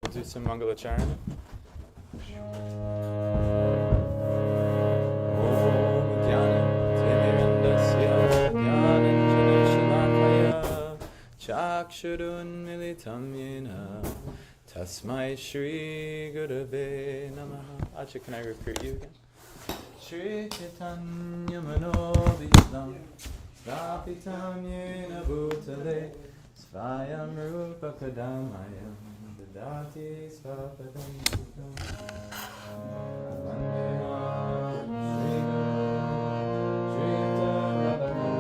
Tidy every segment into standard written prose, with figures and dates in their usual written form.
We'll do some Mangalacharana. Chakshurun militam yena tasmai shri gurave namaha. Acha, can I repeat you again? Shri Chaitanya Manobishlam Rapitam Yena Bhutale Svayam Rupa Kadamayam Dadati Svapadam Sukam Vandeham Shri Guru Shri Tadavaram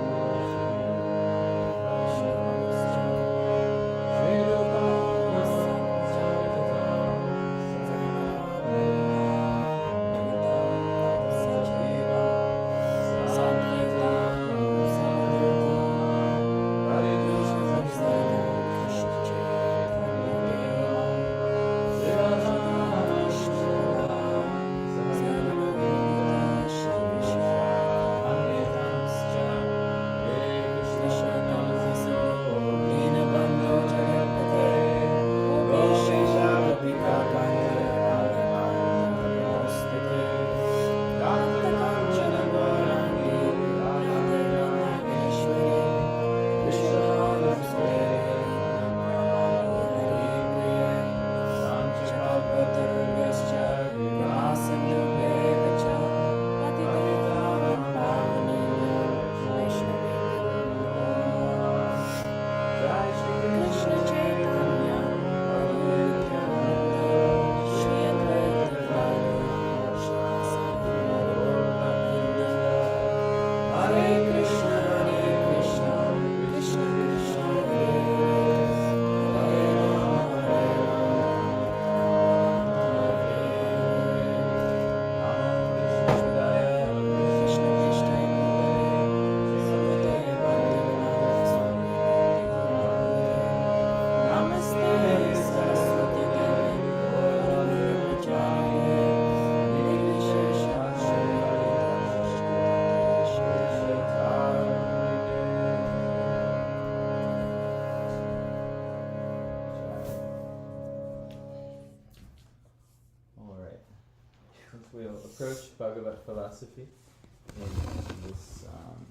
approach Bhagavad philosophy in this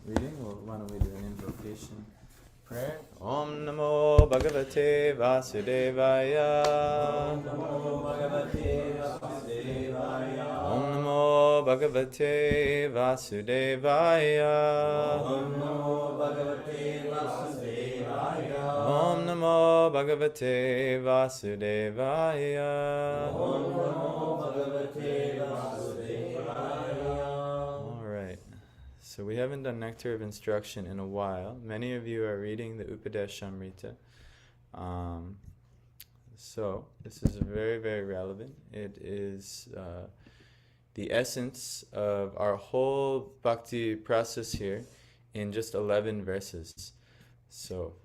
reading. Well, why don't we do an invocation prayer? Om Namo Bhagavate Vasudevaya. Om Namo Bhagavate Vasudevaya. Om Namo Bhagavate Vasudevaya. Om Namo Bhagavate Vasudevaya. Om Namo Bhagavate Vasudevaya. Om Namo Bhagavate Vasudevaya. So we haven't done Nectar of Instruction in a while. Many of you are reading the Upadeshamrita. So this is very, very relevant. It is the essence of our whole bhakti process here in just 11 verses. So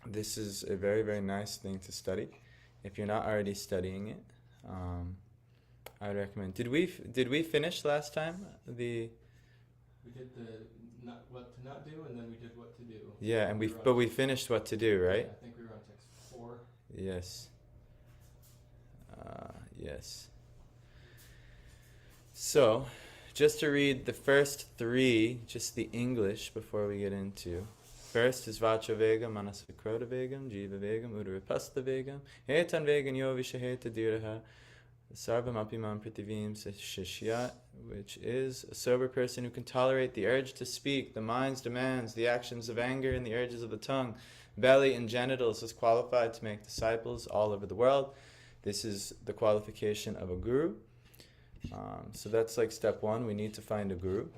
this is a very, very nice thing to study. If you're not already studying it, I would recommend. Did we finish last time? We did what to not do, and then we did what to do. Yeah, and we finished what to do, right? Yeah, I think we were on text 4. Yes. Yes. So, just to read the first 3, just the English before we get into. First is Vacha Vegam, Manasakroda Vegam, Jiva Vegam, Udarapasta Vegam, Etan Vegam Yo Vishaheta Diraha, Sarvam Apimam Prativim Shishyat, which is a sober person who can tolerate the urge to speak, the mind's demands, the actions of anger, and the urges of the tongue, belly, and genitals, is qualified to make disciples all over the world. This is the qualification of a guru. So that's like step 1. We need to find a guru.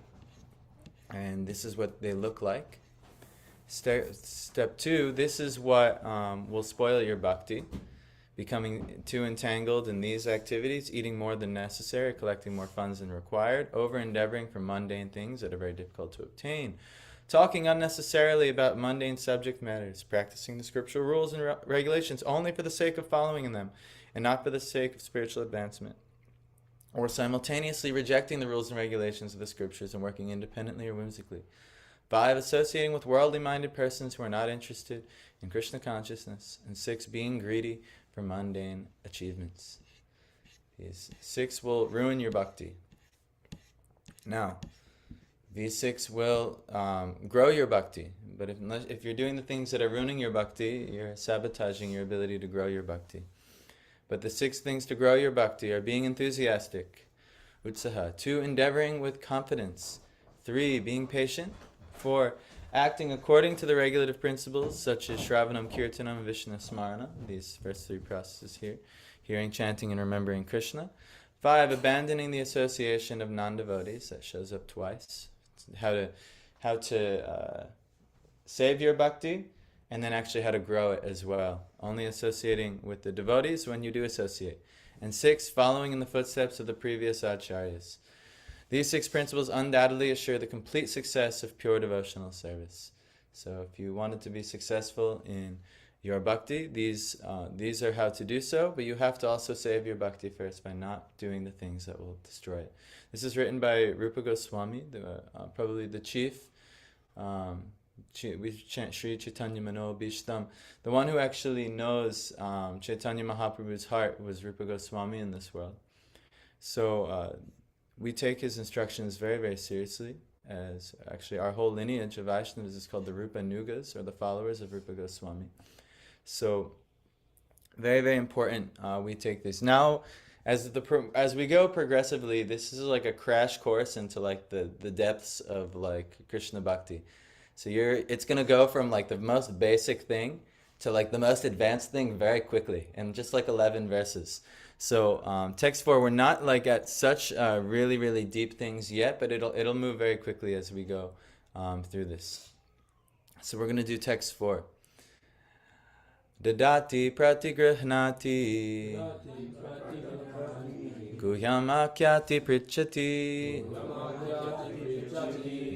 And this is what they look like. Step 2, this is what will spoil your bhakti. Becoming too entangled in these activities, eating more than necessary, collecting more funds than required, over-endeavoring for mundane things that are very difficult to obtain, talking unnecessarily about mundane subject matters, practicing the scriptural rules and regulations only for the sake of following in them, and not for the sake of spiritual advancement, or simultaneously rejecting the rules and regulations of the scriptures and working independently or whimsically. 5, associating with worldly-minded persons who are not interested in Krishna consciousness. And 6, being greedy for mundane achievements. These 6 will ruin your bhakti. Now, these 6 will grow your bhakti. But if you're doing the things that are ruining your bhakti, you're sabotaging your ability to grow your bhakti. But the 6 things to grow your bhakti are being enthusiastic, utsaha. 2, endeavoring with confidence. 3, being patient. 4, acting according to the regulative principles such as Shravanam, Kirtanam, Vishnu Smarana. These first 3 processes here. Hearing, chanting, and remembering Krishna. 5, abandoning the association of non-devotees. That shows up twice. How to save your bhakti, and then actually how to grow it as well. Only associating with the devotees when you do associate. And 6, following in the footsteps of the previous acharyas. These 6 principles undoubtedly assure the complete success of pure devotional service. So if you wanted to be successful in your bhakti, these are how to do so, but you have to also save your bhakti first by not doing the things that will destroy it. This is written by Rupa Goswami, probably the chief. We chant Sri Chaitanya Mano Bhishtam. The one who actually knows Chaitanya Mahaprabhu's heart was Rupa Goswami in this world. So we take his instructions very, very seriously, as actually our whole lineage of Vaishnavas is called the Rupa Nugas, or the followers of Rupa Goswami. So very, very important we take this. Now, as we go progressively, this is like a crash course into like the depths of like Krishna Bhakti. So it's going to go from like the most basic thing to like the most advanced thing very quickly, in just like 11 verses. So text 4, we're not like at such really, really deep things yet, but it'll move very quickly as we go through this. So we're going to do text 4. Dadati pratigrihnati guhyam akyati prichati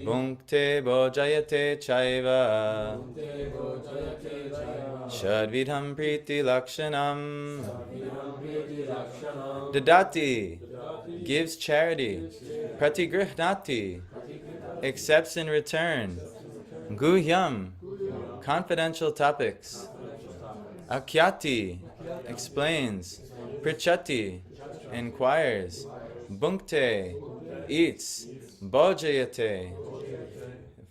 bhunkte bojayate chaiva shadvidham priti lakshanam. Dadati gives charity, pratigrihnati accepts in return, guhyam confidential topics, akyati explains, prichati inquires, bhunkte eats, bojayate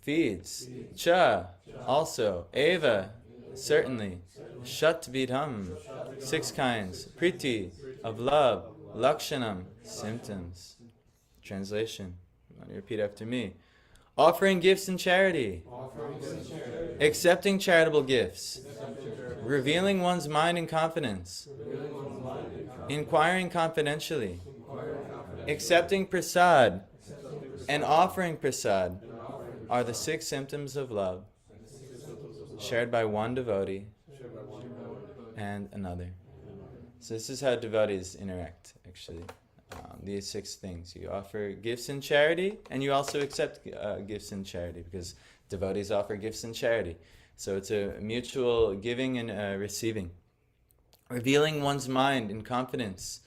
feeds, cha also, eva certainly, shatvidham 6 kinds, priti of love, lakshanam symptoms. Translation, repeat after me. Offering gifts in charity, accepting charitable gifts, revealing one's mind in confidence, inquiring confidentially, accepting prasad, and offering prasad are the 6 symptoms of love shared by one devotee and another. So this is how devotees interact, actually. These 6 things. You offer gifts in charity, and you also accept gifts in charity, because devotees offer gifts in charity. So it's a mutual giving and receiving. Revealing one's mind in confidence,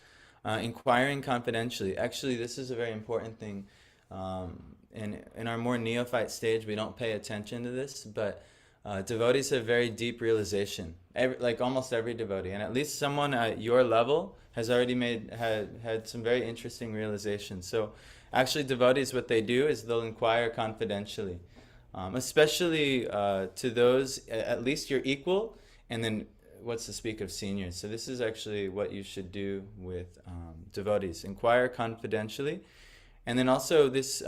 inquiring confidentially. Actually, this is a very important thing. In our more neophyte stage, we don't pay attention to this, but devotees have very deep realization. Like almost every devotee, and at least someone at your level has already had some very interesting realizations. So actually devotees, what they do is they'll inquire confidentially, especially to those, at least your equal, and then what's to speak of seniors. So this is actually what you should do with devotees. Inquire confidentially. And then also this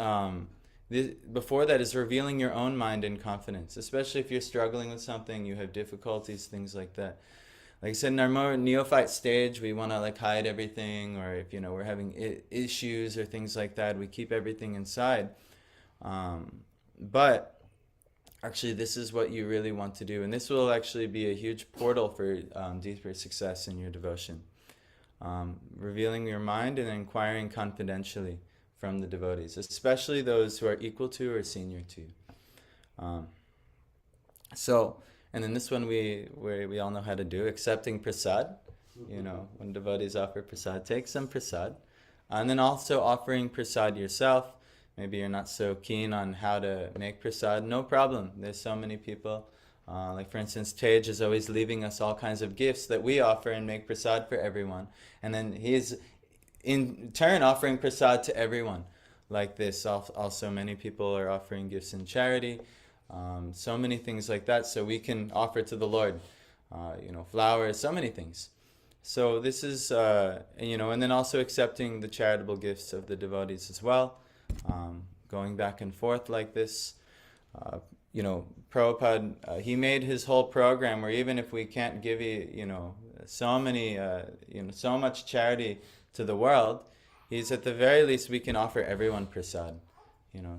before that is revealing your own mind in confidence, especially if you're struggling with something, you have difficulties, things like that. Like I said, in our more neophyte stage, we want to like hide everything, or if we're having issues or things like that, we keep everything inside. But actually, this is what you really want to do, and this will actually be a huge portal for deeper success in your devotion. Revealing your mind and inquiring confidentially from the devotees, especially those who are equal to or senior to you. And then this one we all know how to do, accepting prasad. When devotees offer prasad, take some prasad. And then also offering prasad yourself. Maybe you're not so keen on how to make prasad, no problem. There's so many people Like for instance, Tej is always leaving us all kinds of gifts that we offer and make prasad for everyone. And then he is in turn offering prasad to everyone. Like this, also many people are offering gifts in charity. So many things like that, so we can offer to the Lord. Flowers, so many things. So this is, and then also accepting the charitable gifts of the devotees as well, going back and forth like this. Prabhupada, he made his whole program where even if we can't give so many, so much charity to the world, he's at the very least we can offer everyone prasad.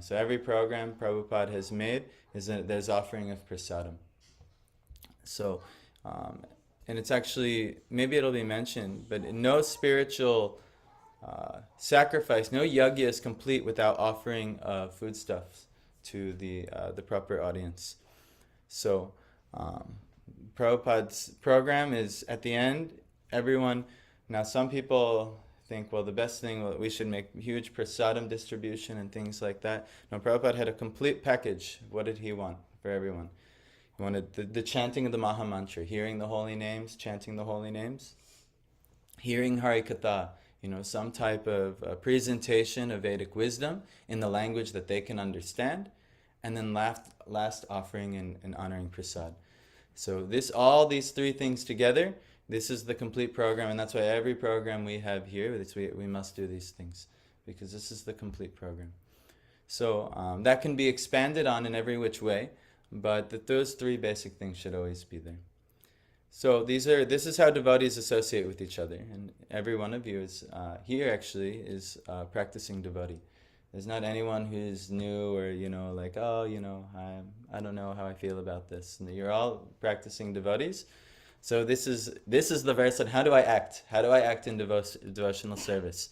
So every program Prabhupada has made there's offering of prasadam. So, and it's actually, maybe it'll be mentioned, but no spiritual sacrifice, no yajna is complete without offering foodstuffs to the proper audience. So, Prabhupada's program is at the end, everyone, now some people think, well, the best thing, we should make huge prasadam distribution and things like that. No, Prabhupada had a complete package. What did he want for everyone? He wanted the chanting of the Maha Mantra, hearing the holy names, chanting the holy names, hearing Harikatha, some type of presentation of Vedic wisdom in the language that they can understand, and then last offering and honoring prasad. So all these three things together, this is the complete program, and that's why every program we have here, we must do these things, because this is the complete program. So that can be expanded on in every which way, but those three basic things should always be there. So this is how devotees associate with each other, and every one of you is here actually is practicing devotee. There's not anyone who's new or I don't know how I feel about this. And you're all practicing devotees. So this is the verse on how do I act? How do I act in devotional service?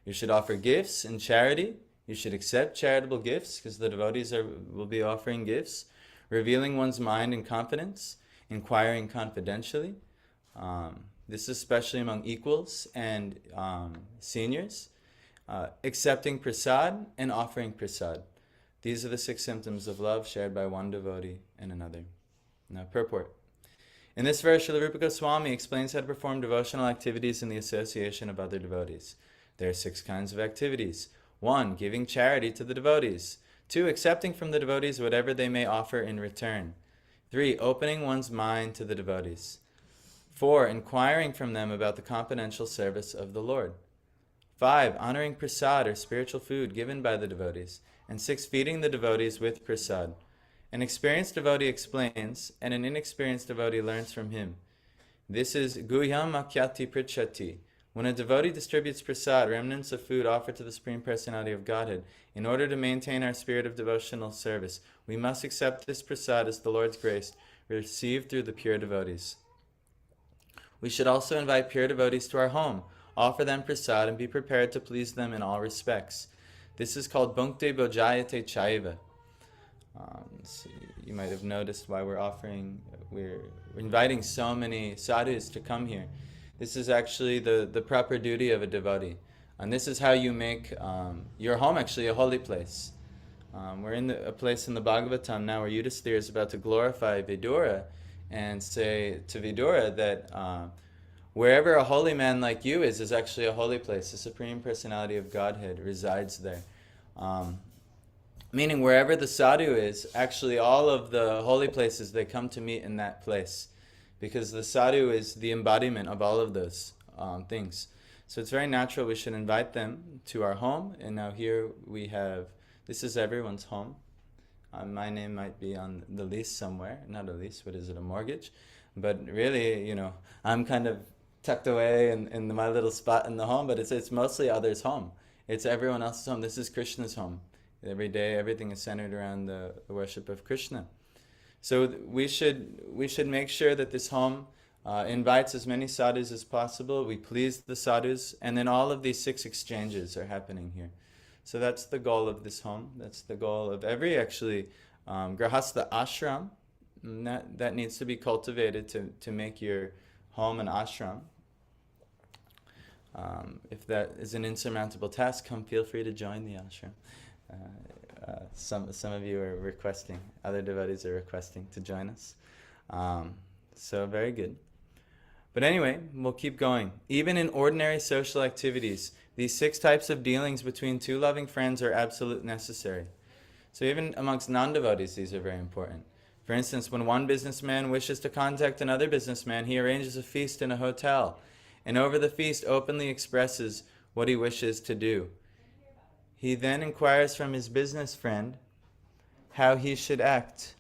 You should offer gifts in charity. You should accept charitable gifts because the devotees will be offering gifts. Revealing one's mind in confidence. Inquiring confidentially. This is especially among equals and seniors. Accepting prasad and offering prasad. These are the 6 symptoms of love shared by one devotee and another. Now, purport. In this verse, Srila Rupa Goswami explains how to perform devotional activities in the association of other devotees. There are 6 kinds of activities. 1. Giving charity to the devotees. 2. Accepting from the devotees whatever they may offer in return. 3. Opening one's mind to the devotees. 4. Inquiring from them about the confidential service of the Lord. 5. Honoring prasad or spiritual food given by the devotees. And 6. Feeding the devotees with prasad. An experienced devotee explains, and an inexperienced devotee learns from him. This is Guhyam Makyati Prichati. When a devotee distributes prasad, remnants of food offered to the Supreme Personality of Godhead, in order to maintain our spirit of devotional service, we must accept this prasad as the Lord's grace, received through the pure devotees. We should also invite pure devotees to our home, offer them prasad, and be prepared to please them in all respects. This is called Bhunkte Bhojayate Chaiva. So you might have noticed why we're inviting so many sadhus to come here. This is actually the proper duty of a devotee. And this is how you make your home actually a holy place. We're in a place in the Bhagavatam now where Yudhisthira is about to glorify Vidura and say to Vidura that wherever a holy man like you is actually a holy place. The Supreme Personality of Godhead resides there. Meaning wherever the sadhu is, actually all of the holy places, they come to meet in that place. Because the sadhu is the embodiment of all of those things. So it's very natural we should invite them to our home. And now here we have, this is everyone's home. My name might be on the lease somewhere. Not a lease, what is it, a mortgage? But really, I'm kind of tucked away in my little spot in the home, but it's mostly others' home. It's everyone else's home. This is Krishna's home. Every day, everything is centered around the worship of Krishna. So we should make sure that this home invites as many sadhus as possible. We please the sadhus, and then all of these 6 exchanges are happening here. So that's the goal of this home. That's the goal of every actually grahastha ashram. That needs to be cultivated to make your home an ashram. If that is an insurmountable task, feel free to join the ashram. Some of you are requesting, other devotees are requesting to join us. So very good. But anyway, we'll keep going. Even in ordinary social activities, these 6 types of dealings between 2 loving friends are absolutely necessary. So even amongst non-devotees, these are very important. For instance, when one businessman wishes to contact another businessman, he arranges a feast in a hotel, and over the feast openly expresses what he wishes to do. He then inquires from his business friend how he should act.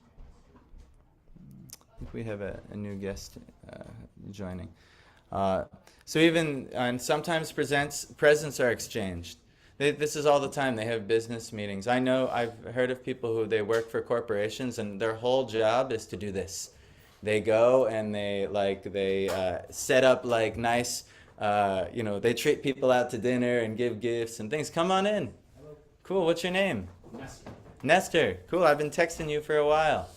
I think we have a new guest joining. So even, and sometimes presents are exchanged. This is all the time. They have business meetings. I know, I've heard of people who they work for corporations and their whole job is to do this. They go and they set up like nice, they treat people out to dinner and give gifts and things. Come on in. Hello. Cool. What's your name? Nectar. Nestor. Cool. I've been texting you for a while.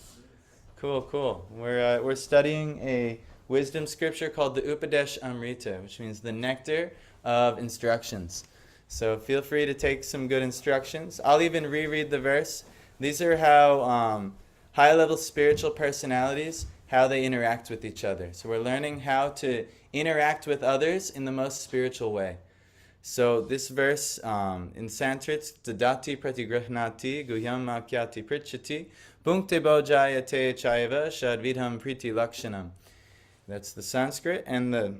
Cool. We're studying a wisdom scripture called the Upadesh Amrita, which means the nectar of instructions. So feel free to take some good instructions. I'll even reread the verse. These are how high-level spiritual personalities, how they interact with each other. So we're learning how to interact with others in the most spiritual way. So this verse in Sanskrit, Dadati Pratigrahnati Guhyam Makyati Prichati Bhunkte Bojayate Chaiva Shadvidham Priti Lakshanam. That's the Sanskrit. And the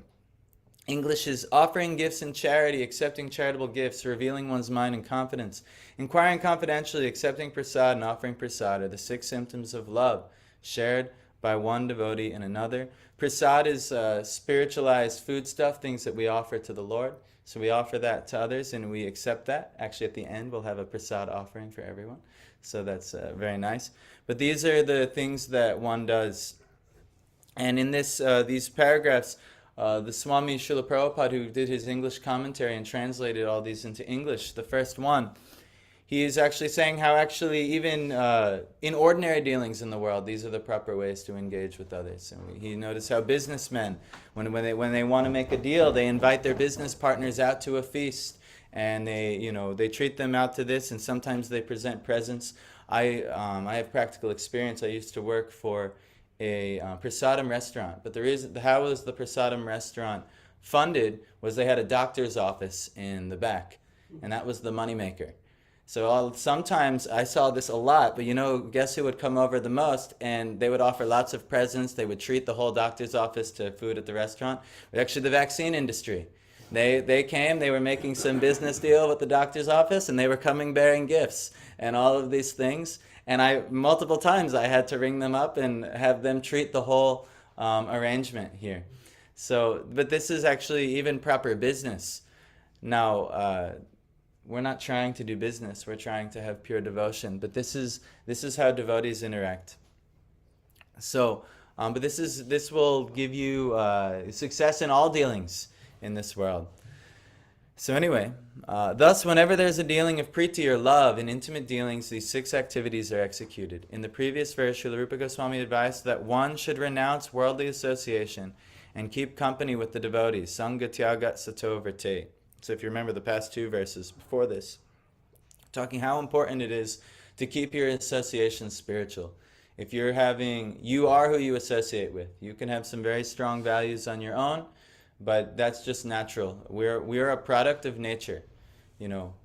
English is offering gifts in charity, accepting charitable gifts, revealing one's mind in confidence, inquiring confidentially, accepting prasad, and offering prasad are the 6 symptoms of love shared by one devotee and another. Prasad is spiritualized foodstuff, things that we offer to the Lord. So we offer that to others and we accept that. Actually, at the end, we'll have a prasad offering for everyone. So that's very nice. But these are the things that one does. And in these paragraphs, the Swami Srila Prabhupada, who did his English commentary and translated all these into English, the first one, he is actually saying how actually even in ordinary dealings in the world, these are the proper ways to engage with others. And he noticed how businessmen, when they want to make a deal, they invite their business partners out to a feast, and they treat them out to this, and sometimes they present presents. I have practical experience. I used to work for a prasadam restaurant, but how was the prasadam restaurant funded was they had a doctor's office in the back, and that was the moneymaker. So sometimes I saw this a lot, but guess who would come over the most? And they would offer lots of presents. They would treat the whole doctor's office to food at the restaurant. Actually, the vaccine industry. They came, they were making some business deal with the doctor's office, and they were coming bearing gifts and all of these things. And multiple times I had to ring them up and have them treat the whole arrangement here. So, but this is actually even proper business. Now, we're not trying to do business. We're trying to have pure devotion. But this is how devotees interact. So, but this will give you success in all dealings in this world. So anyway, thus whenever there's a dealing of priti or love in intimate dealings, these 6 activities are executed. In the previous verse, Srila Rupa Goswami advised that one should renounce worldly association and keep company with the devotees. Sangha tyagat sato verte. So if you remember the past 2 verses before this, talking how important it is to keep your associations spiritual. If you are who you associate with. You can have some very strong values on your own, but that's just natural. We're a product of nature.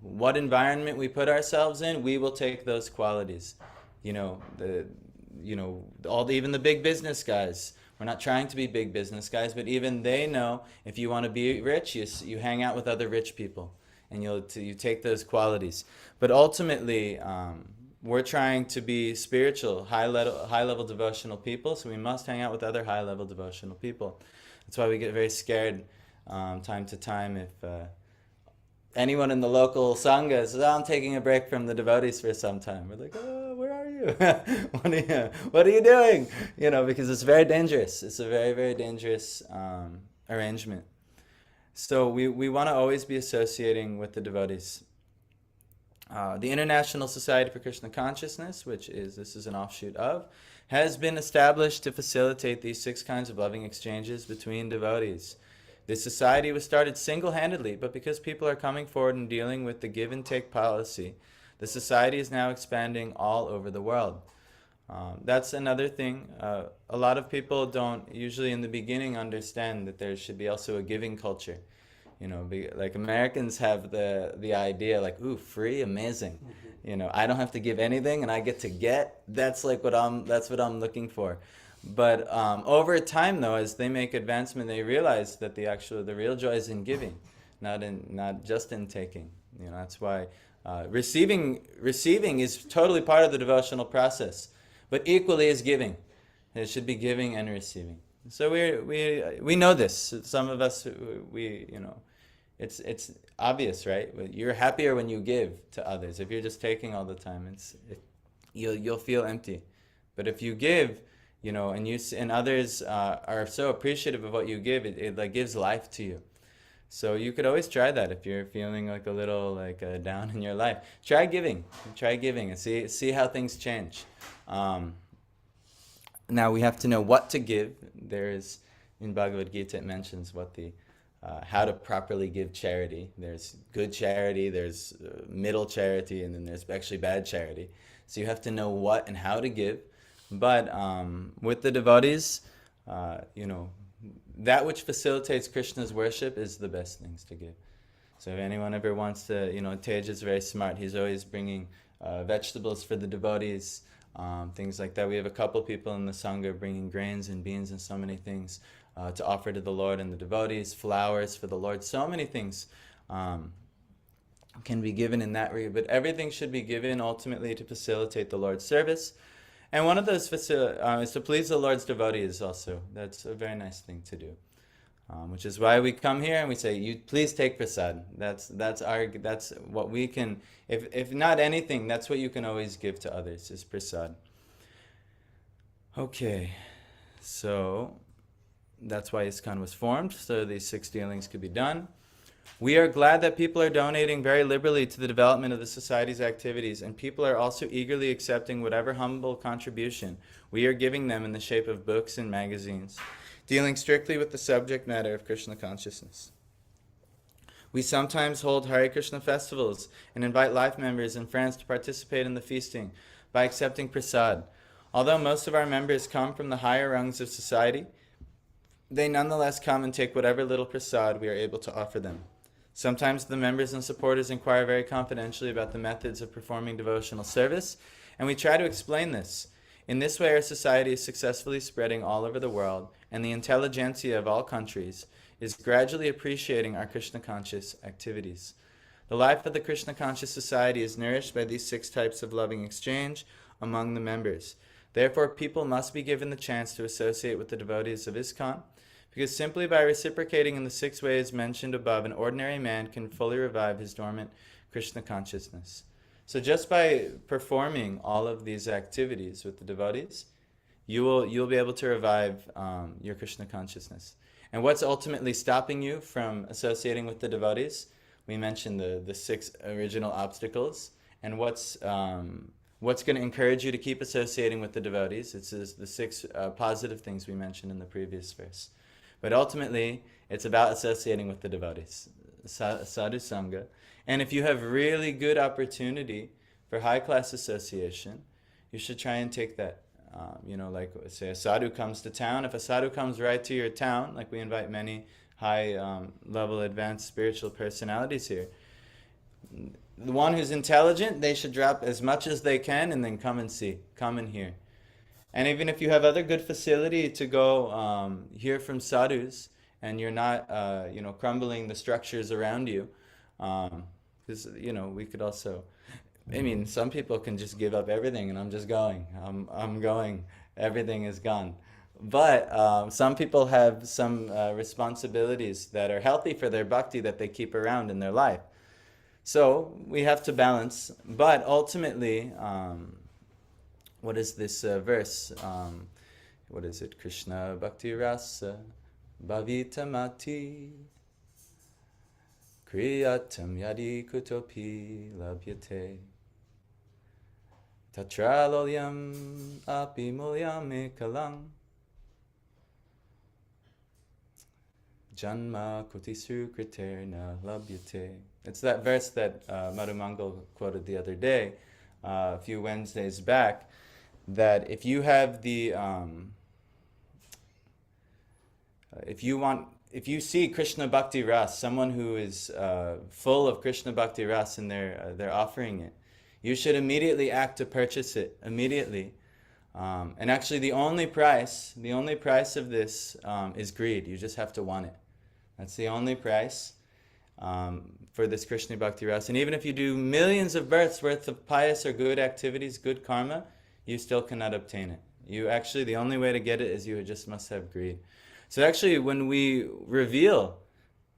What environment we put ourselves in, we will take those qualities. Even the big business guys. We're not trying to be big business guys, but even they know if you want to be rich, you hang out with other rich people, and you take those qualities. But ultimately, we're trying to be spiritual, high level devotional people, so we must hang out with other high level devotional people. That's why we get very scared time to time if anyone in the local sangha says, I'm taking a break from the devotees for some time. We're like, oh, where are you? What are you doing? Because it's very dangerous. It's a very, very dangerous arrangement. So we want to always be associating with the devotees. The International Society for Krishna Consciousness, this is an offshoot of, has been established to facilitate these 6 kinds of loving exchanges between devotees. This society was started single-handedly, but because people are coming forward and dealing with the give and take policy, the society is now expanding all over the world. That's another thing. A lot of people don't usually in the beginning understand that there should be also a giving culture. Like Americans have the idea like, ooh, free, amazing. I don't have to give anything and I get to get. That's what I'm looking for. But over time, though, as they make advancement, they realize that the real joy is in giving, not just in taking. That's why receiving is totally part of the devotional process, but equally is giving. It should be giving and receiving. So we know this. Some of us it's obvious, right? You're happier when you give to others. If you're just taking all the time, you'll feel empty. But if you give, and others are so appreciative of what you give, it like gives life to you. So you could always try that if you're feeling like a little down in your life. Try giving, and see how things change. Now we have to know what to give. There's in Bhagavad Gita it mentions how to properly give charity. There's good charity, there's middle charity, and then there's actually bad charity. So you have to know what and how to give. But with the devotees, that which facilitates Krishna's worship is the best things to give. So if anyone ever wants to, Tej is very smart. He's always bringing vegetables for the devotees, things like that. We have a couple people in the Sangha bringing grains and beans and so many things to offer to the Lord and the devotees, flowers for the Lord. So many things can be given in that regard. But everything should be given ultimately to facilitate the Lord's service. And one of those is to please the Lord's devotees also. That's a very nice thing to do. Which is why we come here and we say, "You please take prasad." That's what we can. If not anything, that's what you can always give to others is prasad. Okay, so that's why ISKCON was formed, so these 6 dealings could be done. We are glad that people are donating very liberally to the development of the Society's activities, and people are also eagerly accepting whatever humble contribution we are giving them in the shape of books and magazines, dealing strictly with the subject matter of Krishna consciousness. We sometimes hold Hare Krishna festivals and invite life members and friends to participate in the feasting by accepting prasad. Although most of our members come from the higher rungs of society, they nonetheless come and take whatever little prasad we are able to offer them. Sometimes the members and supporters inquire very confidentially about the methods of performing devotional service, and we try to explain this. In this way, our society is successfully spreading all over the world, and the intelligentsia of all countries is gradually appreciating our Krishna-conscious activities. The life of the Krishna-conscious society is nourished by these 6 types of loving exchange among the members. Therefore, people must be given the chance to associate with the devotees of ISKCON, because simply by reciprocating in the 6 ways mentioned above, an ordinary man can fully revive his dormant Krishna consciousness. So just by performing all of these activities with the devotees, you'll be able to revive your Krishna consciousness. And what's ultimately stopping you from associating with the devotees? We mentioned the 6 original obstacles, and what's going to encourage you to keep associating with the devotees? It's the 6 positive things we mentioned in the previous verse. But ultimately, it's about associating with the devotees, sadhu sangha. And if you have really good opportunity for high-class association, you should try and take that. Like say a sadhu comes to town. If a sadhu comes right to your town, like we invite many high-level advanced spiritual personalities here, the one who's intelligent, they should drop as much as they can and then come and hear. And even if you have other good facility to go hear from sadhus, and you're not, crumbling the structures around you, because we could also. Some people can just give up everything, and I'm just going. I'm going. Everything is gone. But some people have some responsibilities that are healthy for their bhakti that they keep around in their life. So we have to balance. But ultimately, what is this verse? What is it? Krishna Bhakti Rasa Bhavitamati Kriyatam Yadi Kutopi Labhyate Tatra Lolyam Api Mulyam Ekalang Janma Kotisru Kriterna Labhyate. It's that verse that Madhu Mangal quoted the other day, a few Wednesdays back. that if you have the if you see Krishna Bhakti Ras, someone who is full of Krishna Bhakti Ras and they're offering it, you should immediately act to purchase it immediately. And actually, the only price of this is greed. You just have to want it. That's the only price for this Krishna Bhakti Ras. And even if you do millions of births worth of pious or good activities, good karma, you still cannot obtain it. You actually, the only way to get it is you just must have greed. So actually, when we reveal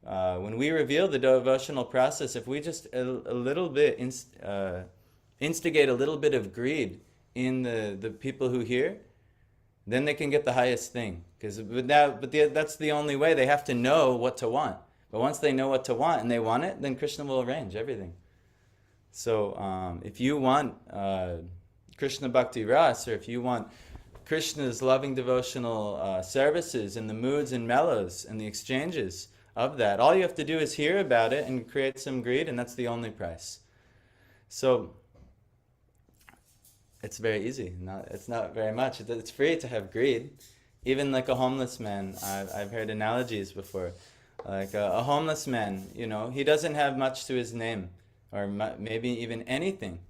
the devotional process, if we just a little bit instigate a little bit of greed in the people who hear, then they can get the highest thing. That's the only way. They have to know what to want. But once they know what to want and they want it, then Krishna will arrange everything. So if you want Krishna Bhakti Ras, or if you want Krishna's loving devotional services and the moods and mellows and the exchanges of that, all you have to do is hear about it and create some greed, and that's the only price. So it's very easy. It's not very much. It's free to have greed. Even like a homeless man, I've heard analogies before. Like a homeless man, he doesn't have much to his name, or maybe even anything.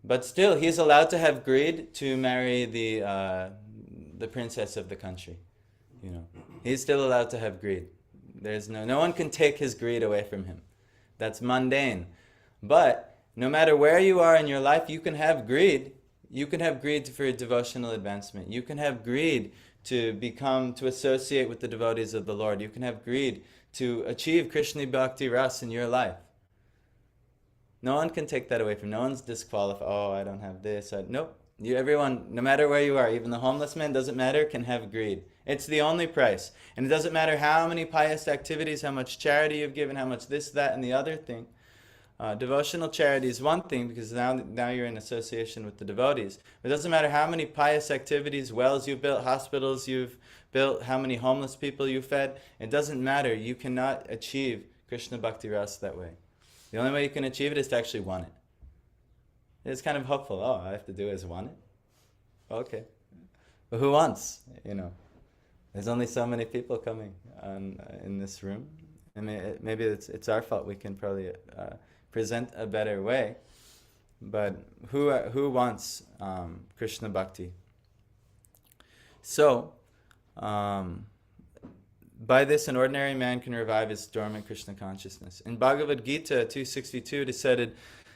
But still, he's allowed to have greed to marry the princess of the country. He's still allowed to have greed. There's no one can take his greed away from him. That's mundane. But no matter where you are in your life, you can have greed. You can have greed for devotional advancement. You can have greed to associate with the devotees of the Lord. You can have greed to achieve Krishna Bhakti Ras in your life. No one can take that away from you. No one's disqualified. Oh, I don't have this. Nope. Everyone, no matter where you are, even the homeless man, doesn't matter, can have greed. It's the only price. And it doesn't matter how many pious activities, how much charity you've given, how much this, that, and the other thing. Devotional charity is one thing, because now you're in association with the devotees. But it doesn't matter how many pious activities, wells you've built, hospitals you've built, how many homeless people you've fed. It doesn't matter. You cannot achieve Krishna Bhakti Ras that way. The only way you can achieve it is to actually want it. It's kind of hopeful. Oh, all I have to do is want it? Okay. But who wants? There's only so many people coming in this room. And maybe it's our fault. We can probably present a better way. But who wants Krishna Bhakti? So, by this, an ordinary man can revive his dormant Krishna consciousness. In Bhagavad Gita 262, it is stated,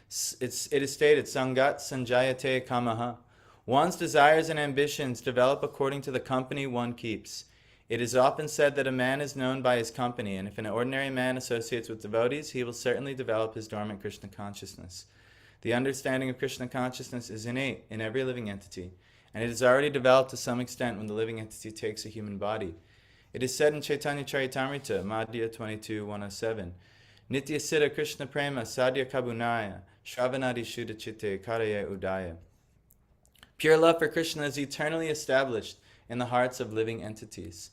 Sangat Sanjayate Kamaha. One's desires and ambitions develop according to the company one keeps. It is often said that a man is known by his company, and if an ordinary man associates with devotees, he will certainly develop his dormant Krishna consciousness. The understanding of Krishna consciousness is innate in every living entity, and it is already developed to some extent when the living entity takes a human body. It is said in Chaitanya Charitamrita, Madhya 22:107, Nitya Siddha Krishna Prema Sadhya Kabunaya Shravanadi Shuddha Chitte Karaya Udaya. Pure love for Krishna is eternally established in the hearts of living entities.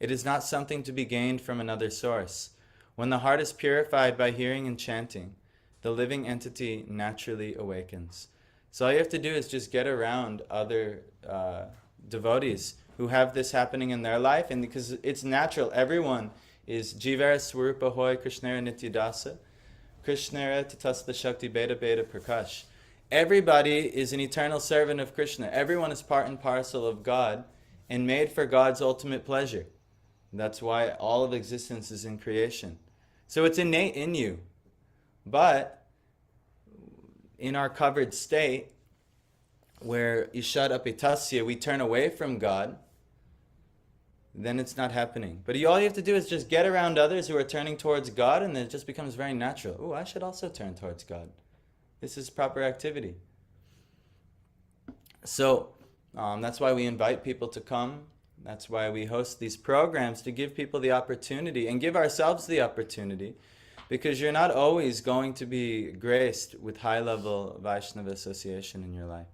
It is not something to be gained from another source. When the heart is purified by hearing and chanting, the living entity naturally awakens. So all you have to do is just get around other devotees who have this happening in their life, and because it's natural, everyone is Jivara Swarupa Hoy Krishnara Nityadasa, Krishnara Tatasta Shakti Beta Beta Prakash. Everybody is an eternal servant of Krishna. Everyone is part and parcel of God and made for God's ultimate pleasure. That's why all of existence is in creation. So it's innate in you. But in our covered state, where Ishad Apitasya, we turn away from God, then it's not happening. But all you have to do is just get around others who are turning towards God, and then it just becomes very natural. Oh, I should also turn towards God. This is proper activity. So that's why we invite people to come. That's why we host these programs, to give people the opportunity and give ourselves the opportunity, because you're not always going to be graced with high-level Vaishnava association in your life.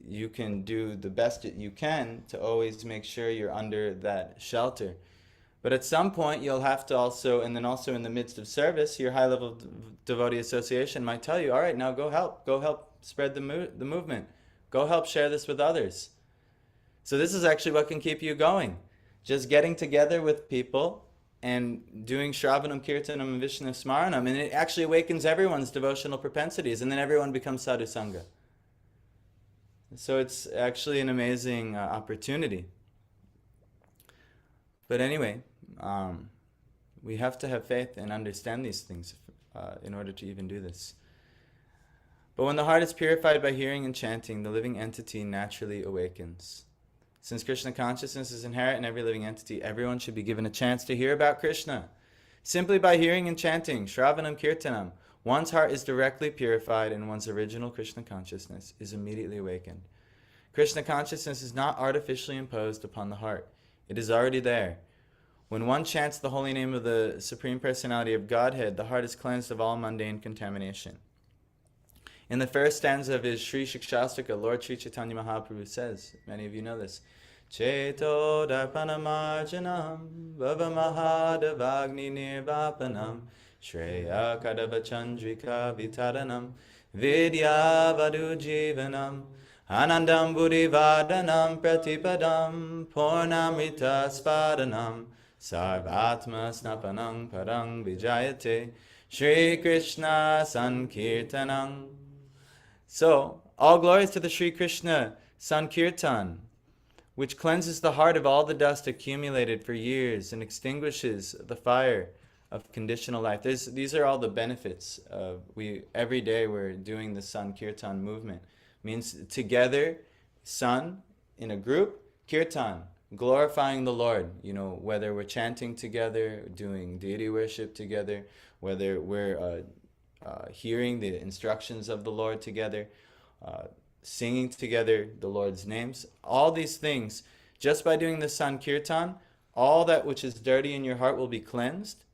You can do the best that you can to always make sure you're under that shelter. But at some point you'll have to also, and then also in the midst of service, your high-level devotee association might tell you, all right, now go help spread the movement. Go help share this with others. So this is actually what can keep you going. Just getting together with people and doing Shravanam, Kirtanam, and Vishnu Smaranam, and it actually awakens everyone's devotional propensities, and then everyone becomes sadhu sangha. So it's actually an amazing opportunity. But anyway, we have to have faith and understand these things in order to even do this. But when the heart is purified by hearing and chanting, the living entity naturally awakens. Since Krishna consciousness is inherent in every living entity, everyone should be given a chance to hear about Krishna. Simply by hearing and chanting, Shravanam Kirtanam, one's heart is directly purified and one's original Krishna consciousness is immediately awakened. Krishna consciousness is not artificially imposed upon the heart. It is already there. When one chants the holy name of the Supreme Personality of Godhead, the heart is cleansed of all mundane contamination. In the first stanza of his Sri Shikshastrika, Lord Sri Chaitanya Mahaprabhu says, many of you know this, Cheto darpanamarjanam vavamahadavagni nirvapanam Shreya kadava chandrika vitaranam vidya vadu jivanam Anandam buddhivadhanam pratipadam purnamrita spadanam sarvatma snapanam parang vijayate Shri Krishna Sankirtanam. So, all glories to the Shri Krishna Sankirtan, which cleanses the heart of all the dust accumulated for years and extinguishes the fire of conditional life. These are all the benefits of every day we're doing the Sankirtan movement. Means together, San in a group, Kirtan, glorifying the Lord. You know, whether we're chanting together, doing deity worship together, whether we're hearing the instructions of the Lord together, singing together the Lord's names, all these things, just by doing the Sankirtan, all that which is dirty in your heart will be cleansed.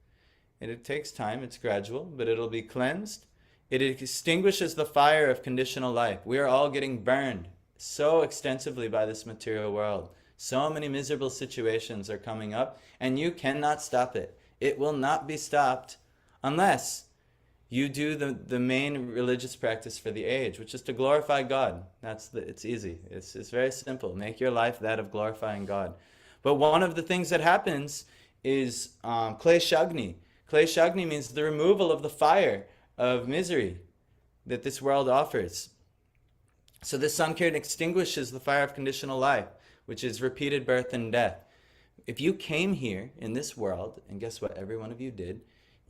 And it takes time, it's gradual, but it'll be cleansed. It extinguishes the fire of conditional life. We are all getting burned so extensively by this material world. So many miserable situations are coming up, and you cannot stop it. It will not be stopped unless you do the main religious practice for the age, which is to glorify God. It's easy. It's very simple. Make your life that of glorifying God. But one of the things that happens is kleshagni. Kleshagni means the removal of the fire of misery that this world offers. So this Sankirtan extinguishes the fire of conditional life, which is repeated birth and death. If you came here in this world, and guess what, every one of you did,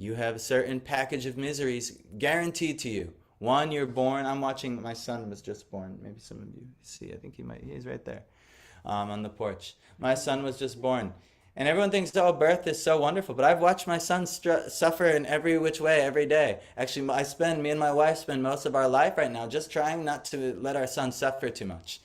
you have a certain package of miseries guaranteed to you. One, you're born. I'm watching, my son was just born. Maybe some of you see, I think he's right there on the porch. My son was just born. And everyone thinks, oh, birth is so wonderful. But I've watched my son suffer in every which way every day. Actually, me and my wife spend most of our life right now just trying not to let our son suffer too much.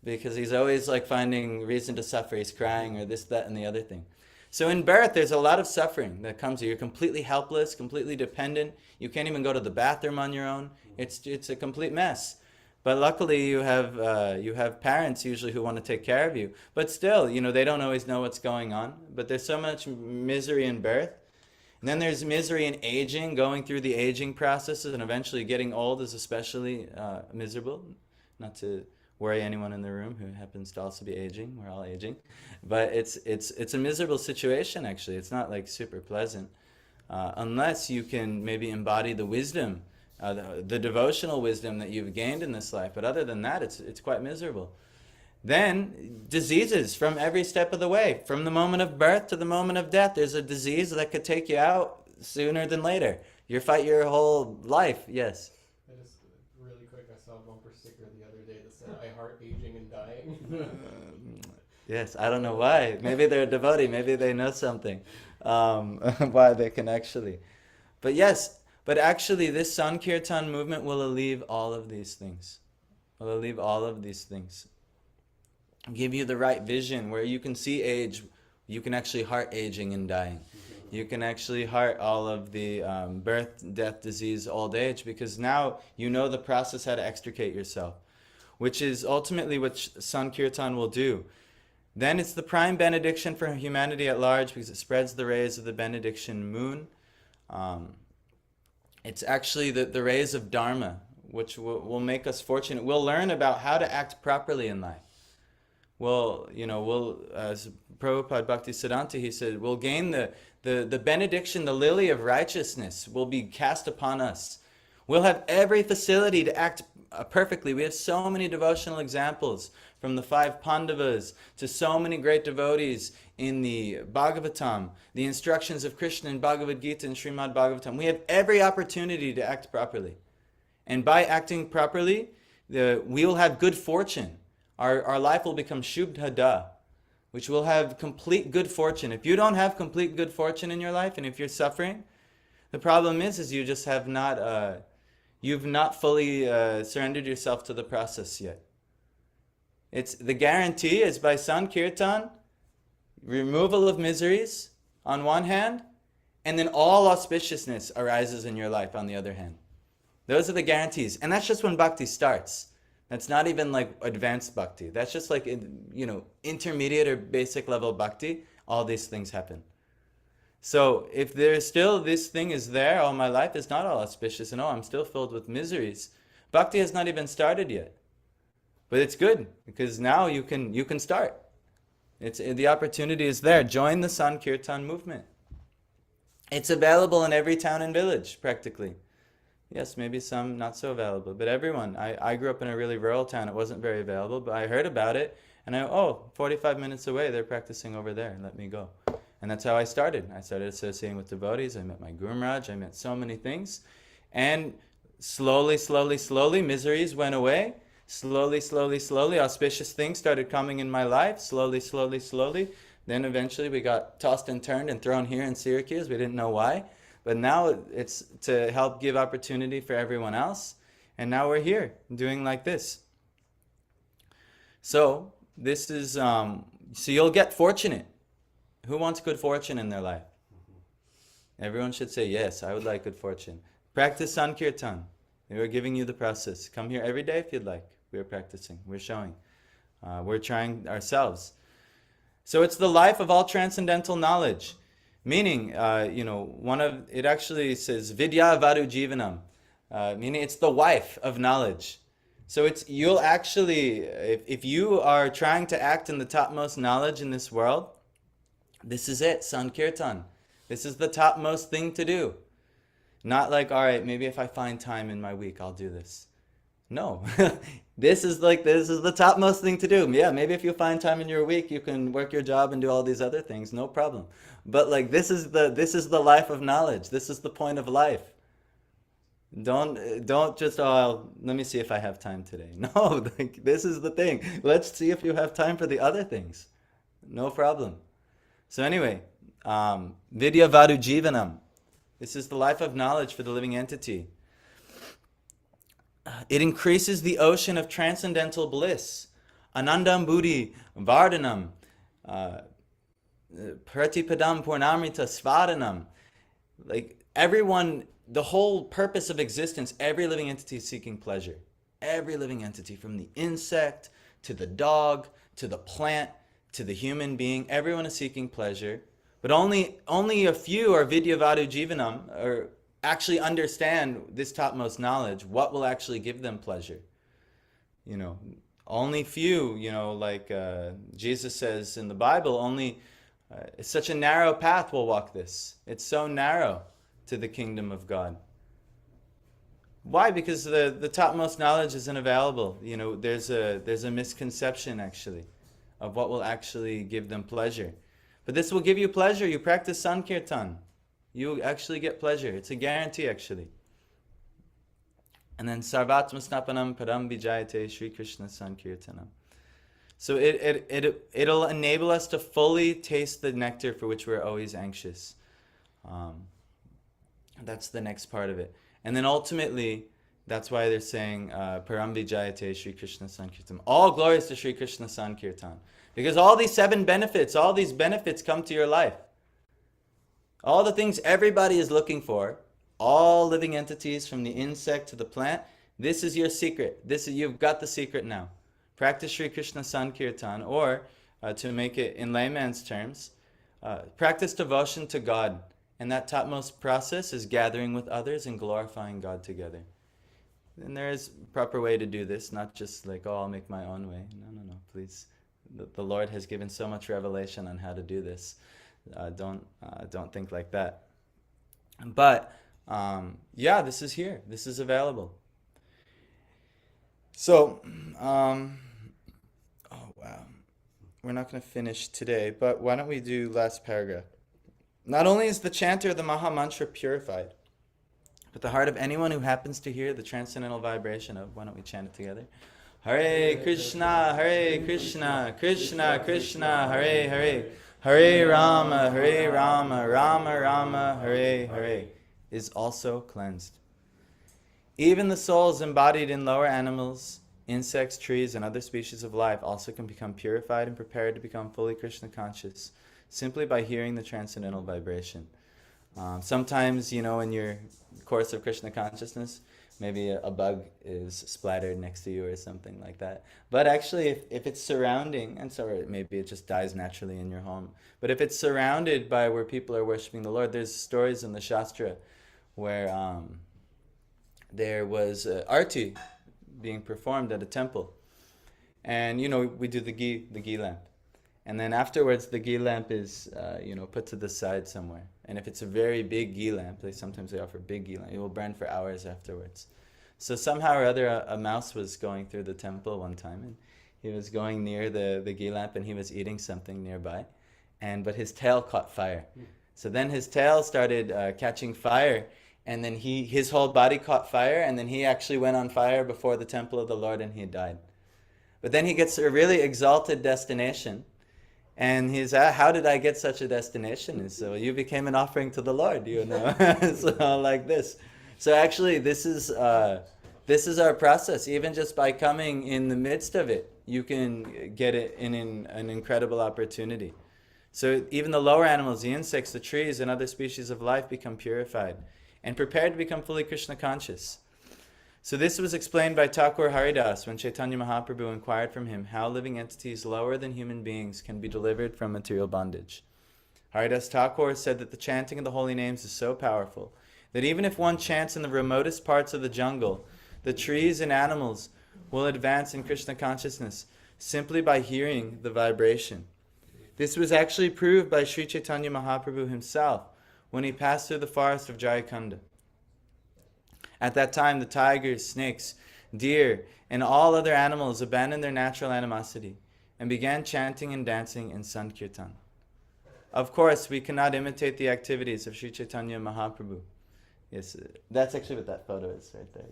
Because he's always like finding reason to suffer. He's crying or this, that, and the other thing. So in birth, there's a lot of suffering that comes to you. You're completely helpless, completely dependent. You can't even go to the bathroom on your own. It's a complete mess. But luckily, you have parents usually who want to take care of you. But still, they don't always know what's going on. But there's so much misery in birth. And then there's misery in aging, going through the aging processes, and eventually getting old is especially miserable. Not to worry anyone in the room who happens to also be aging. We're all aging. But it's a miserable situation, actually. It's not like super pleasant. Unless you can maybe embody the wisdom, the devotional wisdom that you've gained in this life. But other than that, it's quite miserable. Then diseases from every step of the way. From the moment of birth to the moment of death, there's a disease that could take you out sooner than later. You fight your whole life. Yes? I just, really quick, I saw a bumper sticker the other day that said, I heart aging and dying. Yes, I don't know why. Maybe they're a devotee. Maybe they know something. Why they can actually. But yes, but actually this Sankirtan movement will alleviate all of these things. Will alleviate all of these things. Give you the right vision where you can see age. You can actually heart aging and dying. You can actually heart all of the birth, death, disease, old age, because now you know the process how to extricate yourself, which is ultimately what Sankirtan will do. Then it's the prime benediction for humanity at large because it spreads the rays of the benediction moon. It's actually the rays of Dharma, which will make us fortunate. We'll learn about how to act properly in life. We'll, as Prabhupada Bhaktisiddhanta, he said, we'll gain the benediction, the lily of righteousness will be cast upon us. We'll have every facility to act perfectly. We have so many devotional examples, from the 5 Pandavas to so many great devotees in the Bhagavatam, the instructions of Krishna in Bhagavad Gita and Srimad Bhagavatam. We have every opportunity to act properly. And by acting properly, we will have good fortune. Our life will become Shubhada, which will have complete good fortune. If you don't have complete good fortune in your life, and if you're suffering, the problem is you just have not, you've not fully surrendered yourself to the process yet. The guarantee is by Sankirtan, removal of miseries on one hand, and then all auspiciousness arises in your life on the other hand. Those are the guarantees. And that's just when bhakti starts. That's not even like advanced bhakti. That's just like, intermediate or basic level bhakti. All these things happen. So if there's still, this thing is there, all my life is not all auspicious, and I'm still filled with miseries, bhakti has not even started yet. But it's good, because now you can start. The opportunity is there. Join the Sankirtan movement. It's available in every town and village, practically. Yes, maybe some not so available, but everyone. I grew up in a really rural town. It wasn't very available, but I heard about it, and 45 minutes away, they're practicing over there. Let me go. And that's how I started. I started associating with devotees. I met my Guru Maharaj. I met so many things. And slowly, miseries went away. Slowly, auspicious things started coming in my life. Slowly. Then eventually we got tossed and turned and thrown here in Syracuse. We didn't know why. But now it's to help give opportunity for everyone else. And now we're here doing like this. So this is, so you'll get fortunate. Who wants good fortune in their life? Everyone should say, yes, I would like good fortune. Practice Sankirtan. We're giving you the process. Come here every day if you'd like. We're practicing. We're showing. We're trying ourselves. So it's the life of all transcendental knowledge. Meaning, it actually says Vidya Vadu Jivanam. Meaning it's the wife of knowledge. So you'll actually, if you are trying to act in the topmost knowledge in this world, this is it, Sankirtan. This is the topmost thing to do. Not like, all right, maybe if I find time in my week, I'll do this. No, this is the topmost thing to do. Yeah, maybe if you find time in your week, you can work your job and do all these other things, no problem. But this is the life of knowledge. This is the point of life. Don't just, let me see if I have time today. No, this is the thing. Let's see if you have time for the other things. No problem. So anyway, Vidya Vadu Jivanam. This is the life of knowledge for the living entity. It increases the ocean of transcendental bliss. Anandam Buddhi Vardhanam. Pratipadam Purnamrita Svadanam. Everyone, the whole purpose of existence, every living entity is seeking pleasure. Every living entity, from the insect to the dog to the plant to the human being, everyone is seeking pleasure. But only a few are Vidya Vadu Jivanam, or actually understand this topmost knowledge, what will actually give them pleasure. Only few, like Jesus says in the Bible, only such a narrow path will walk this. It's so narrow to the kingdom of God. Why? Because the topmost knowledge isn't available. There's a misconception actually of what will actually give them pleasure. But this will give you pleasure. You practice Sankirtan. You actually get pleasure. It's a guarantee actually. And then Sarvatma Snapanam Param Vijayate Sri Krishna Sankirtanam. So it'll enable us to fully taste the nectar for which we're always anxious. That's the next part of it. And then ultimately, that's why they're saying Param Vijayate Sri Krishna Sankirtanam. All glories to Sri Krishna Sankirtan. Because all these 7 benefits, all these benefits come to your life. All the things everybody is looking for, all living entities from the insect to the plant, this is your secret. You've got the secret now. Practice Sri Krishna Sankirtan, or to make it in layman's terms, practice devotion to God. And that topmost process is gathering with others and glorifying God together. And there is proper way to do this, not just like, oh, I'll make my own way. No, please. The Lord has given so much revelation on how to do this. Don't think like that. But yeah, this is here. This is available. So, oh wow, we're not going to finish today, but why don't we do last paragraph? Not only is the chanter of the Maha Mantra purified, but the heart of anyone who happens to hear the transcendental vibration of, why don't we chant it together? Hare Krishna, Krishna Krishna, Hare Hare, Hare Rama, Rama Rama, Hare Hare, is also cleansed. Even the souls embodied in lower animals, insects, trees, and other species of life also can become purified and prepared to become fully Krishna conscious simply by hearing the transcendental vibration. Sometimes, in your course of Krishna consciousness, maybe a bug is splattered next to you or something like that. But actually, if it's surrounding, and so maybe it just dies naturally in your home, but if it's surrounded by where people are worshiping the Lord, there's stories in the Shastra where there was arti being performed at a temple. And, we do the ghee lamp. And then afterwards, the ghee lamp is, put to the side somewhere. And if it's a very big ghee lamp, sometimes they offer big ghee lamp, it will burn for hours afterwards. So somehow or other, a mouse was going through the temple one time, and he was going near the ghee lamp, and he was eating something nearby, but his tail caught fire. So then his tail started catching fire, and then his whole body caught fire, and then he actually went on fire before the temple of the Lord, and he died. But then he gets a really exalted destination. And he's, how did I get such a destination? And so you became an offering to the Lord, so like this. So actually, this is our process. Even just by coming in the midst of it, you can get it in an incredible opportunity. So even the lower animals, the insects, the trees, and other species of life become purified and prepared to become fully Krishna conscious. So this was explained by Thakur Haridas when Chaitanya Mahaprabhu inquired from him how living entities lower than human beings can be delivered from material bondage. Haridas Thakur said that the chanting of the holy names is so powerful that even if one chants in the remotest parts of the jungle, the trees and animals will advance in Krishna consciousness simply by hearing the vibration. This was actually proved by Sri Chaitanya Mahaprabhu himself when he passed through the forest of Jayakunda. At that time, the tigers, snakes, deer, and all other animals abandoned their natural animosity and began chanting and dancing in Sankirtan. Of course, we cannot imitate the activities of Sri Chaitanya Mahaprabhu. Yes, that's actually what that photo is right there.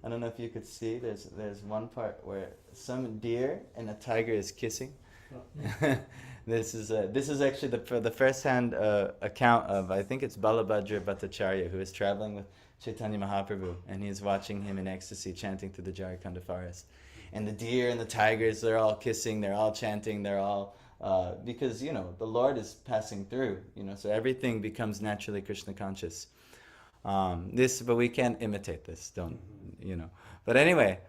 I don't know if you could see, there's one part where some deer and a tiger is kissing. This is actually the first-hand account of, I think it's Balabhadra Bhattacharya, who is traveling with Chaitanya Mahaprabhu, and he's watching him in ecstasy chanting through the Jharkhand forest. And the deer and the tigers, they're all kissing, they're all chanting, they're all, because, the Lord is passing through, so everything becomes naturally Krishna conscious. But we can't imitate this, But anyway,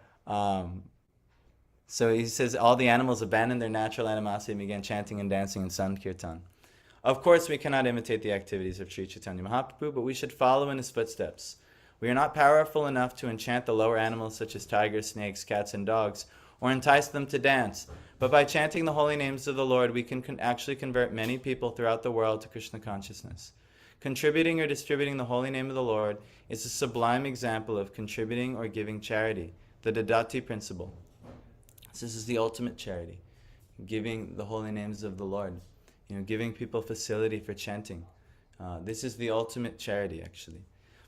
so he says all the animals abandoned their natural animosity and began chanting and dancing in Sankirtan. Of course, we cannot imitate the activities of Sri Chaitanya Mahaprabhu, but we should follow in his footsteps. We are not powerful enough to enchant the lower animals such as tigers, snakes, cats, and dogs, or entice them to dance. But by chanting the holy names of the Lord, we can actually convert many people throughout the world to Krishna consciousness. Contributing or distributing the holy name of the Lord is a sublime example of contributing or giving charity, the Dadati principle. This is the ultimate charity, giving the holy names of the Lord, giving people facility for chanting. This is the ultimate charity, actually.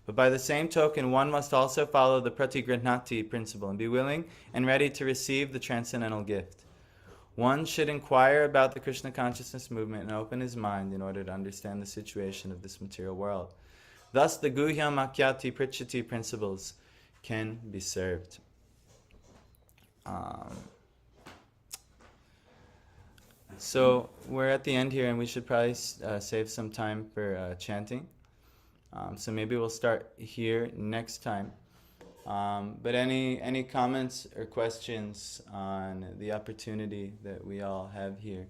But by the same token, one must also follow the Pratigranati principle and be willing and ready to receive the transcendental gift. One should inquire about the Krishna consciousness movement and open his mind in order to understand the situation of this material world. Thus, the Guhyam Akyati Prichati principles can be served. So we're at the end here, and we should probably save some time for chanting. So maybe we'll start here next time. But any comments or questions on the opportunity that we all have here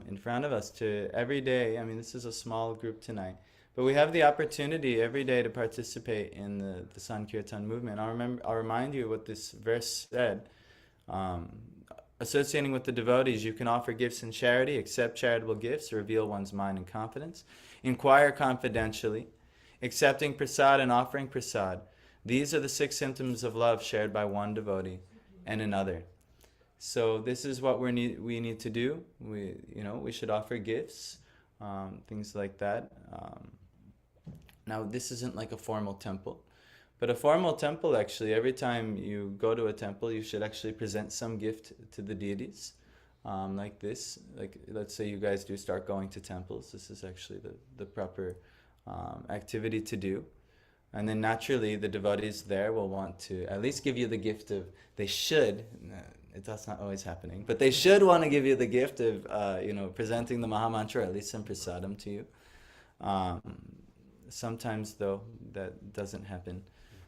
in front of us to every day? I mean, this is a small group tonight, But we have the opportunity every day to participate in the Sankirtan movement. I'll remind you what this verse said. Um, Associating with the devotees, you can offer gifts in charity, accept charitable gifts, reveal one's mind in confidence, inquire confidentially, accepting prasad and offering prasad. These are the 6 symptoms of love shared by one devotee and another. So this is what we need to do. We should offer gifts, things like that. Now this isn't like a formal temple, but a formal temple, actually, every time you go to a temple, you should actually present some gift to the deities, like this. Like, let's say you guys do start going to temples. This is actually the proper activity to do. And then naturally, the devotees there will want to at least give you the gift of, they should, that's not always happening, but they should want to give you the gift of, presenting the Mahamantra, or at least some prasadam to you. Sometimes, though, that doesn't happen.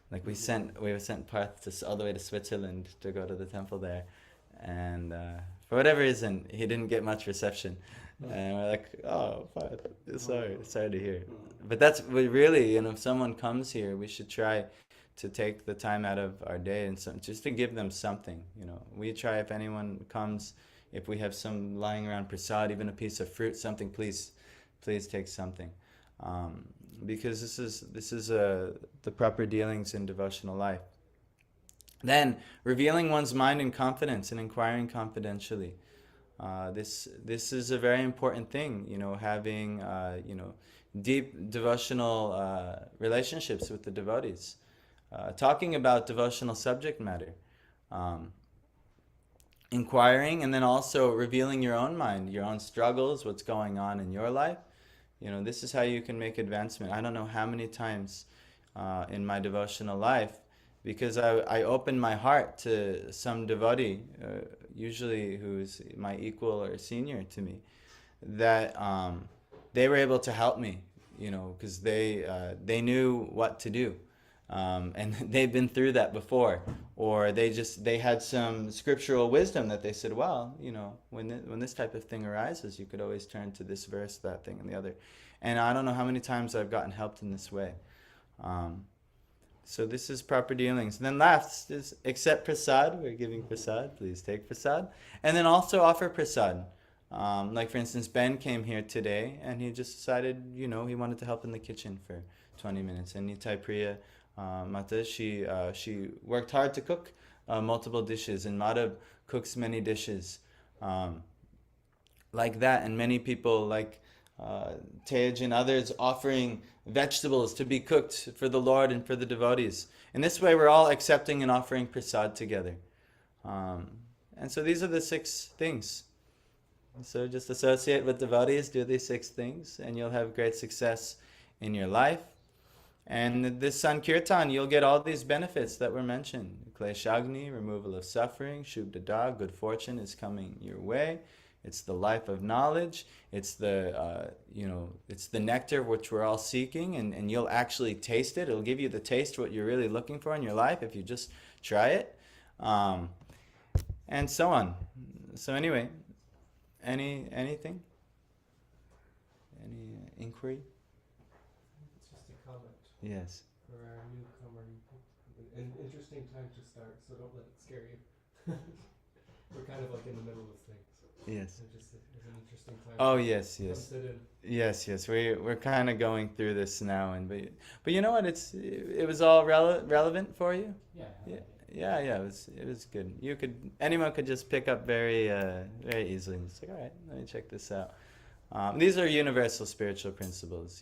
Like we were sent Parth all the way to Switzerland to go to the temple there, and for whatever reason, he didn't get much reception. And we're like, oh, Parth, sorry to hear. But really, if someone comes here, we should try to take the time out of our day and just to give them something. We try, if anyone comes, if we have some lying around prasad, even a piece of fruit, something, please take something. Because this is the proper dealings in devotional life. Then, revealing one's mind in confidence and inquiring confidentially. This is a very important thing, having deep devotional relationships with the devotees. Talking about devotional subject matter. Inquiring, and then also revealing your own mind, your own struggles, what's going on in your life. This is how you can make advancement. I don't know how many times in my devotional life, because I opened my heart to some devotee, usually who's my equal or senior to me, that they were able to help me, because they knew what to do. And they've been through that before, or they had some scriptural wisdom that they said, well, when this type of thing arises, you could always turn to this verse, that thing, and the other. And I don't know how many times I've gotten helped in this way. So this is proper dealings. And then last is accept prasad. We're giving prasad. Please take prasad. And then also offer prasad. Like for instance, Ben came here today, and he just decided, he wanted to help in the kitchen for 20 minutes. And Nitai Priya Mata, she worked hard to cook multiple dishes, and Madhav cooks many dishes like that, and many people like Tej and others offering vegetables to be cooked for the Lord and for the devotees. In this way, we're all accepting and offering prasad together. And so these are the 6 things. So just associate with devotees, do these 6 things, and you'll have great success in your life. And this Sankirtan, you'll get all these benefits that were mentioned. Kleshagni, removal of suffering. Shubdada, good fortune is coming your way. It's the life of knowledge. It's the nectar which we're all seeking, and you'll actually taste it. It'll give you the taste what you're really looking for in your life if you just try it, and so on. So anyway, anything? Any inquiry? Yes. For our newcomer, an interesting time to start, so don't let it scare you. We're kind of like in the middle of things. Yes. It's an interesting time. Oh yes. Yes. We're kind of going through this now, but you know what? It was all relevant for you. Yeah. It was good. Anyone could just pick up very easily. It's like, all right, let me check this out. These are universal spiritual principles,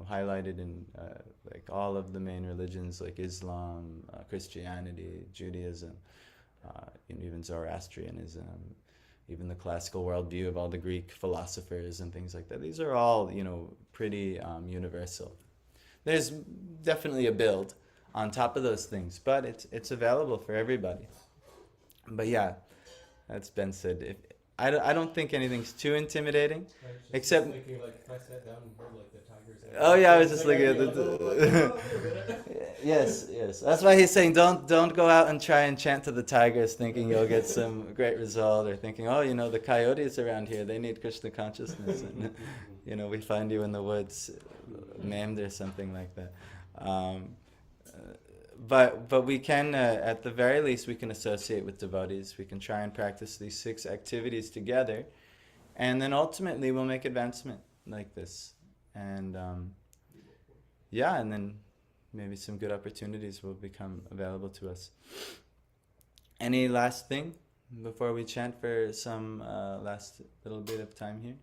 highlighted in like all of the main religions, like Islam, Christianity, Judaism, even Zoroastrianism, even the classical worldview of all the Greek philosophers and things like that. These are all, pretty universal. There's definitely a build on top of those things, but it's available for everybody. But yeah, that's been said. I don't think anything's too intimidating, except. Thinking, like, if I sat down and heard like the tigers. Oh yeah, I was just looking at the. Yes. That's why he's saying don't go out and try and chant to the tigers, thinking you'll get some great result, or thinking, oh, the coyotes around here, they need Krishna consciousness, and we find you in the woods maimed or something like that. Um, but we can, at the very least, we can associate with devotees. We can try and practice these 6 activities together, and then ultimately we'll make advancement like this. And yeah, and then maybe some good opportunities will become available to us. Any last thing before we chant for some last little bit of time here?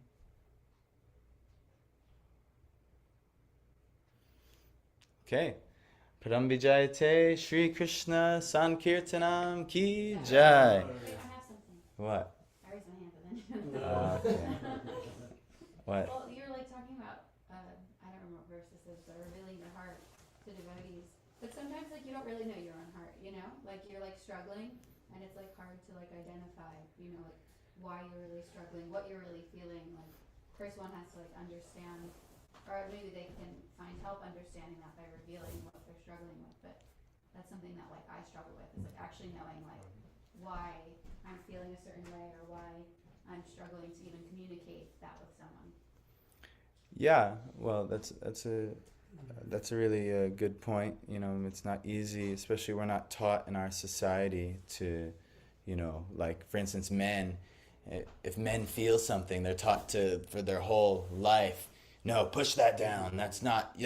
Okay. Param Vijayate Shri Krishna Sankirtanam Ki Jai. Wait, I have something. What? I raised my hand, but then. Okay. What? Well, you were like talking about, I don't remember what verse this is, but revealing your heart to devotees. But sometimes like you don't really know your own heart, you know? Like you're like struggling, and it's like hard to like identify, you know, like why you're really struggling, what you're really feeling. Like first one has to like understand, or maybe they can find help understanding that by revealing what they're struggling with. But that's something that like I struggle with, is like actually knowing like why I'm feeling a certain way, or why I'm struggling to even communicate that with someone. Yeah, well, that's a really good point. You know, it's not easy, especially we're not taught in our society to, you know, like for instance, men. If men feel something, they're taught to for their whole life. No, push that down. That's not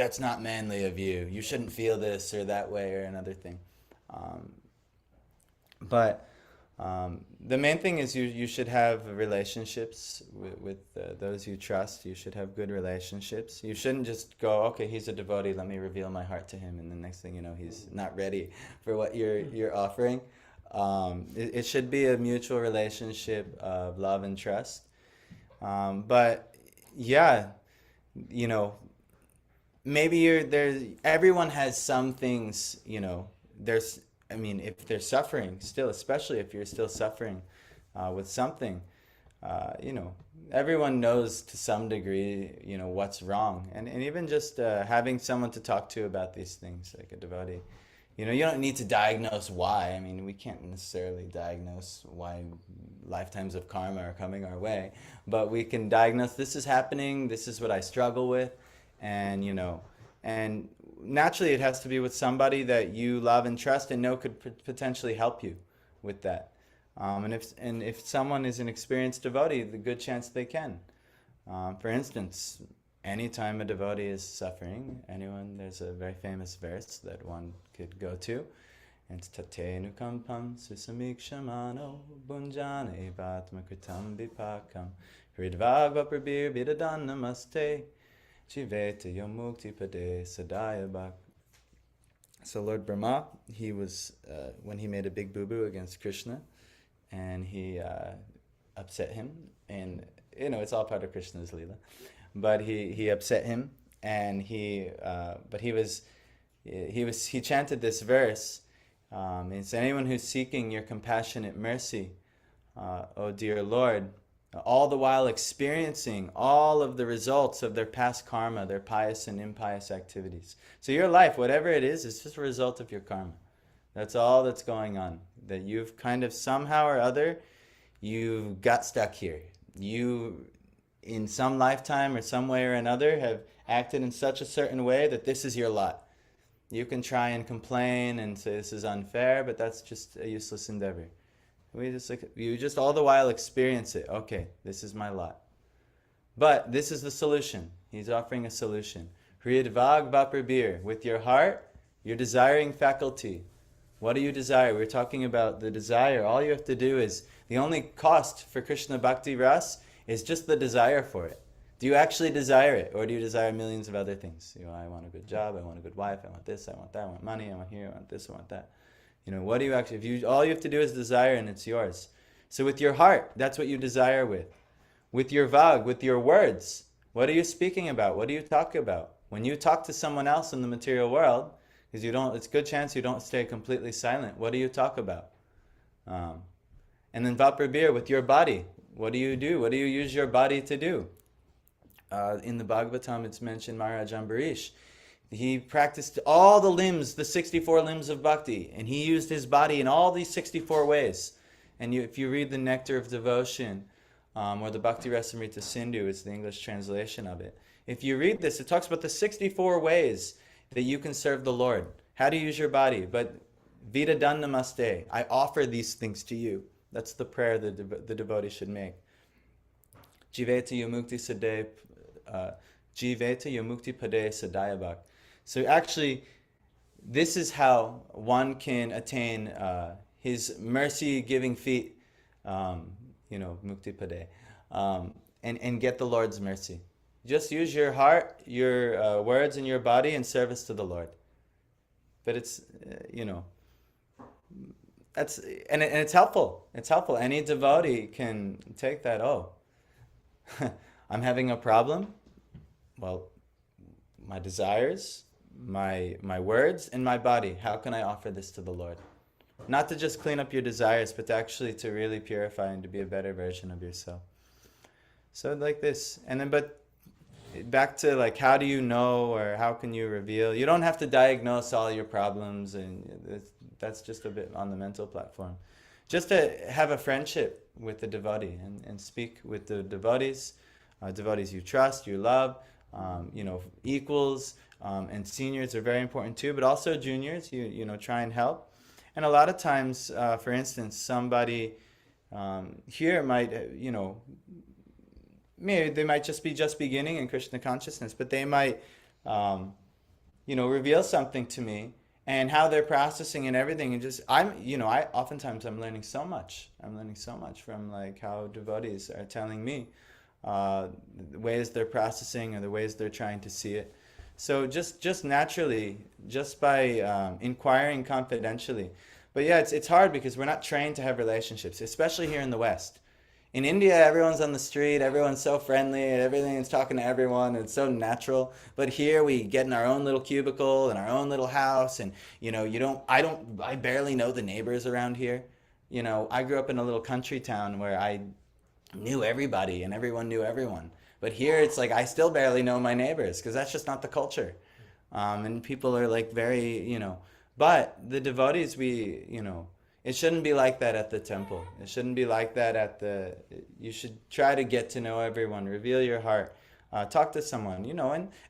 manly of you. You shouldn't feel this or that way or another thing. But the main thing is you should have relationships with those you trust. You should have good relationships. You shouldn't just go, okay, he's a devotee, let me reveal my heart to him, and the next thing you know, he's not ready for what you're offering. It should be a mutual relationship of love and trust. But yeah, you know, maybe everyone has some things, you know, if they're suffering still, especially if you're still suffering with something, you know, everyone knows to some degree, you know, what's wrong. And even just having someone to talk to about these things, like a devotee, you know, you don't need to diagnose why. I mean, we can't necessarily diagnose why lifetimes of karma are coming our way, but we can diagnose, this is happening, this is what I struggle with, and, you know, and naturally it has to be with somebody that you love and trust and know could potentially help you with that. And if someone is an experienced devotee, the good chance they can. For instance, anytime a devotee is suffering, there's a very famous verse that one could go to. And it's tate nukampam susamikshamano bunjane vatmakritam vipakam hridvagva prabir vidadan namaste Chiveta Yomukti Pade Sadaya Bak. So Lord Brahma, he was, when he made a big boo-boo against Krishna, and he upset him, and, you know, it's all part of Krishna's Leela, but he upset him, and he chanted this verse, it's anyone who's seeking your compassionate mercy, O dear Lord, all the while experiencing all of the results of their past karma, their pious and impious activities. So your life, whatever it is just a result of your karma. That's all that's going on. That you've kind of somehow or other, you got stuck here. You, in some lifetime or some way or another, have acted in such a certain way that this is your lot. You can try and complain and say this is unfair, but that's just a useless endeavor. You just all the while experience it. Okay, this is my lot. But this is the solution. He's offering a solution. Hriyadvag vaparbir. With your heart, your desiring faculty. What do you desire? We're talking about the desire. All you have to do is, the only cost for Krishna Bhakti Ras is just the desire for it. Do you actually desire it? Or do you desire millions of other things? You know, I want a good job, I want a good wife, I want this, I want that, I want money, I want here, I want this, I want that. You know, what do you actually, all you have to do is desire and it's yours. So with your heart, that's what you desire with. With your vag, with your words, what are you speaking about? What do you talk about? When you talk to someone else in the material world, because it's a good chance you don't stay completely silent. What do you talk about? And then vaprabir, with your body, what do you do? What do you use your body to do? In the Bhagavatam, it's mentioned Maharaj Ambarish. He practiced all the limbs, the 64 limbs of bhakti, and he used his body in all these 64 ways. And if you read the Nectar of Devotion, or the Bhakti Rasamrita Sindhu, it's the English translation of it, If you read this, it talks about the 64 ways that you can serve the Lord. How to use your body. But Vida dan namaste. I offer these things to you. That's the prayer that the devotee should make. Jiveta yamukti sade, Jiveta yamukti pade sadayabak. So actually, this is how one can attain his mercy-giving feet, mukti pade, and get the Lord's mercy. Just use your heart, your words, and your body in service to the Lord. But it's, that's and it's helpful. It's helpful. Any devotee can take that. Oh, I'm having a problem. Well, my desires, my words, and my body. How can I offer this to the Lord? Not to just clean up your desires, but to actually to really purify and to be a better version of yourself. So like this, and then but back to like how do you know or how can you reveal? You don't have to diagnose all your problems, and that's just a bit on the mental platform. Just to have a friendship with the devotee and speak with the devotees, devotees you trust, you love, equals and seniors are very important too, but also juniors, you try and help. And a lot of times, for instance, somebody here might, maybe they might just be beginning in Krishna consciousness, but they might, reveal something to me and how they're processing and everything. And just, oftentimes I'm learning so much. I'm learning so much from like how devotees are telling me the ways they're processing or the ways they're trying to see it. So just naturally, just by inquiring confidentially. But yeah, it's hard because we're not trained to have relationships, especially here in the West. In India, everyone's on the street, everyone's so friendly, everything is talking to everyone, it's so natural. But here we get in our own little cubicle, in our own little house, and I barely know the neighbors around here. I grew up in a little country town where I knew everybody and everyone knew everyone. But here it's like I still barely know my neighbors because that's just not the culture. And people are like very, but the devotees, it shouldn't be like that at the temple. It shouldn't be like that you should try to get to know everyone, reveal your heart, talk to someone,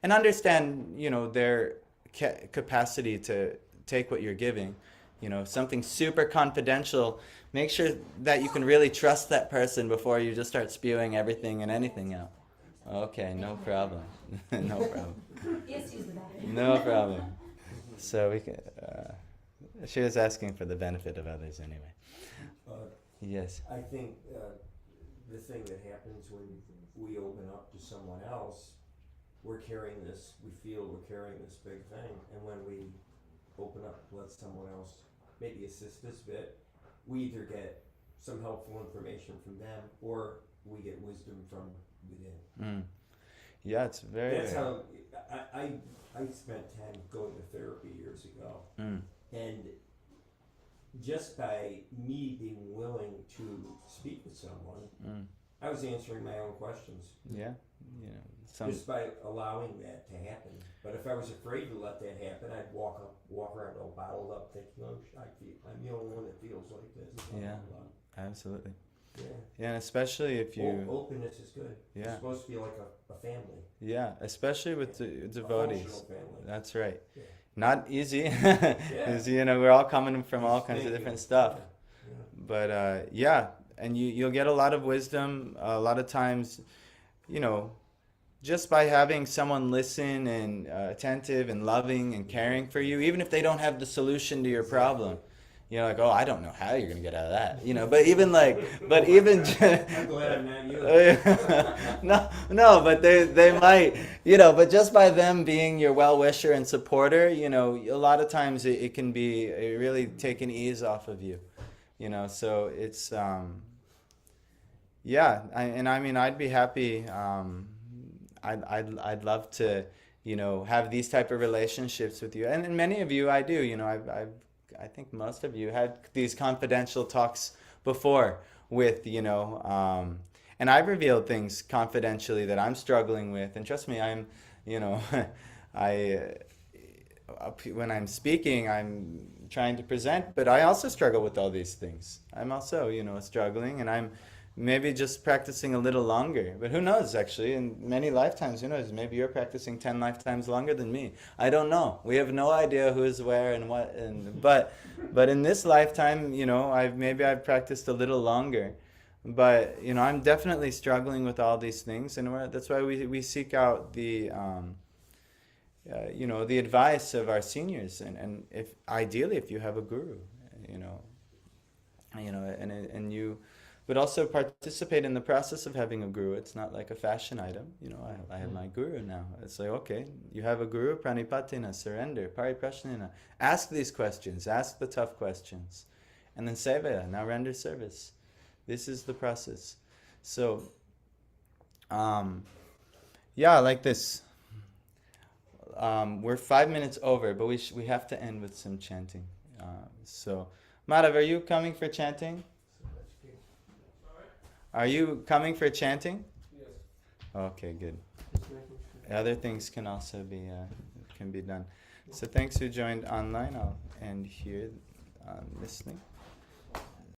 and understand, their capacity to take what you're giving. Something super confidential. Make sure that you can really trust that person before you just start spewing everything and anything out. Okay, no problem. No problem. Yes, use the battery. No problem. So we can. She was asking for the benefit of others anyway. Yes. I think the thing that happens when we open up to someone else, we feel we're carrying this big thing, and when we open up to let someone else maybe assist us a bit, we either get some helpful information from them or we get wisdom from within. Yeah, it's very. That's how I spent time going to therapy years ago, and just by me being willing to speak with someone, I was answering my own questions. Yeah, just by allowing that to happen. But if I was afraid to let that happen, I'd walk around all bottled up, thinking, "Oh, I'm the only one that feels like this." Yeah, absolutely. Yeah. Yeah, and especially if you. Openness is good. Yeah. It's supposed to be like a family. Yeah, especially with the devotees. A functional family. That's right. Yeah. Not easy, because we're all coming from all kinds of different stuff. Yeah. But and you'll get a lot of wisdom. A lot of times, just by having someone listen and attentive and loving and caring for you, even if they don't have the solution to your problem. Like, oh, I don't know how you're gonna get out of that, but even I'm glad I'm not you. no, but they might, but just by them being your well-wisher and supporter, a lot of times it can be really take an ease off of you, so it's, I'd be happy, I'd love to, have these type of relationships with you, and many of you I do, I think most of you had these confidential talks before with, and I've revealed things confidentially that I'm struggling with. And trust me, I'm, when I'm speaking, I'm trying to present, but I also struggle with all these things. I'm also, struggling, and I'm maybe just practicing a little longer. But who knows, actually, in many lifetimes, who knows, maybe you're practicing 10 lifetimes longer than me. I don't know. We have no idea who's where and what. But in this lifetime, I've practiced a little longer. But, I'm definitely struggling with all these things. And that's why we seek out the advice of our seniors. And ideally, if you have a guru, and you but also participate in the process of having a guru. It's not like a fashion item. I have my guru now. It's like, okay, you have a guru, pranipatina, surrender, pariprashnina. Ask these questions, ask the tough questions. And then sevaya, now render service. This is the process. So, like this. We're 5 minutes over, but we have to end with some chanting. So, Madhav, are you coming for chanting? Are you coming for chanting? Yes. Okay, good. Just making sure. Other things can also be done. So thanks who joined online. I'll end here listening.